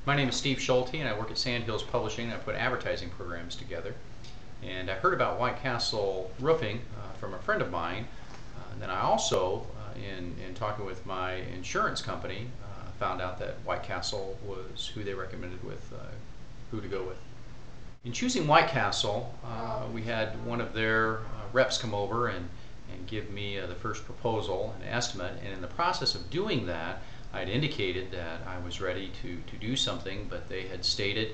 My name is Steve Schulte, and I work at Sandhills Publishing. I put advertising programs together. And I heard about White Castle Roofing from a friend of mine. And then I also, in talking with my insurance company, found out that White Castle was who they recommended with who to go with. In choosing White Castle, we had one of their reps come over and give me the first proposal and estimate. And in the process of doing that, I'd indicated that I was ready to do something, but they had stated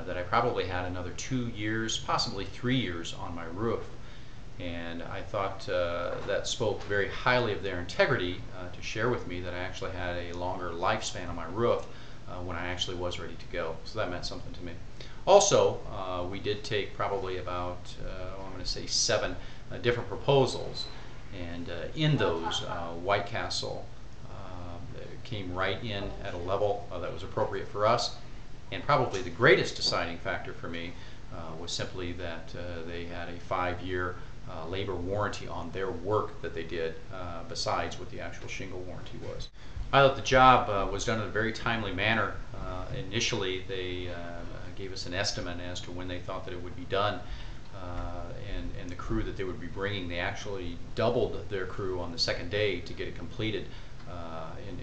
that I probably had another 2 years, possibly 3 years on my roof. And I thought that spoke very highly of their integrity to share with me that I actually had a longer lifespan on my roof when I actually was ready to go. So that meant something to me. Also, we did take probably about, I'm going to say 7 different proposals, and in those, White Castle came right in at a level that was appropriate for us. And probably the greatest deciding factor for me was simply that they had a 5-year labor warranty on their work that they did, besides what the actual shingle warranty was. I thought the job was done in a very timely manner. Initially, they gave us an estimate as to when they thought that it would be done, and the crew that they would be bringing, they actually doubled their crew on the second day to get it completed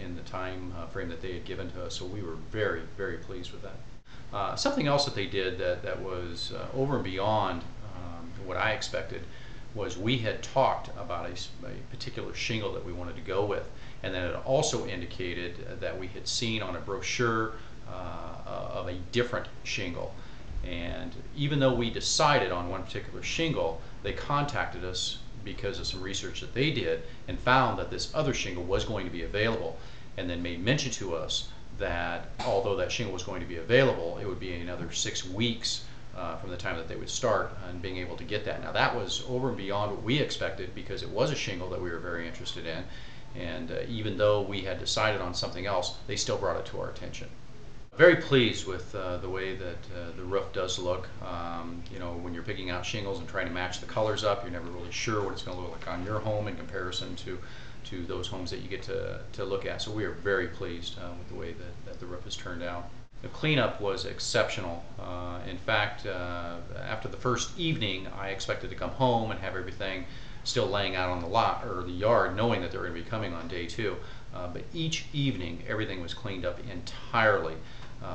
in the time frame that they had given to us. So we were very, very pleased with that. Something else that they did that was over and beyond what I expected was we had talked about a particular shingle that we wanted to go with, and then it also indicated that we had seen on a brochure of a different shingle. And even though we decided on one particular shingle, they contacted us because of some research that they did and found that this other shingle was going to be available, and then made mention to us that although that shingle was going to be available, it would be another 6 weeks from the time that they would start and being able to get that. Now that was over and beyond what we expected, because it was a shingle that we were very interested in, and even though we had decided on something else, they still brought it to our attention. Very pleased with the way that the roof does look. You know, when you're picking out shingles and trying to match the colors up, you're never really sure what it's going to look like on your home in comparison to those homes that you get to look at. So we are very pleased with the way that the roof has turned out. The cleanup was exceptional. In fact, after the first evening, I expected to come home and have everything still laying out on the lot or the yard, knowing that they were going to be coming on day 2. But each evening, everything was cleaned up entirely.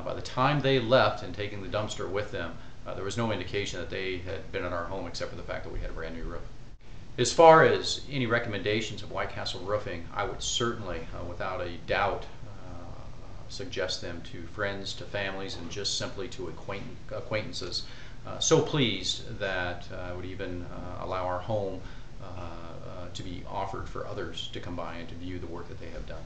By the time they left and taking the dumpster with them, there was no indication that they had been in our home except for the fact that we had a brand new roof. As far as any recommendations of White Castle Roofing, I would certainly, without a doubt, suggest them to friends, to families, and just simply to acquaintances. So pleased that I would even allow our home to be offered for others to come by and to view the work that they have done.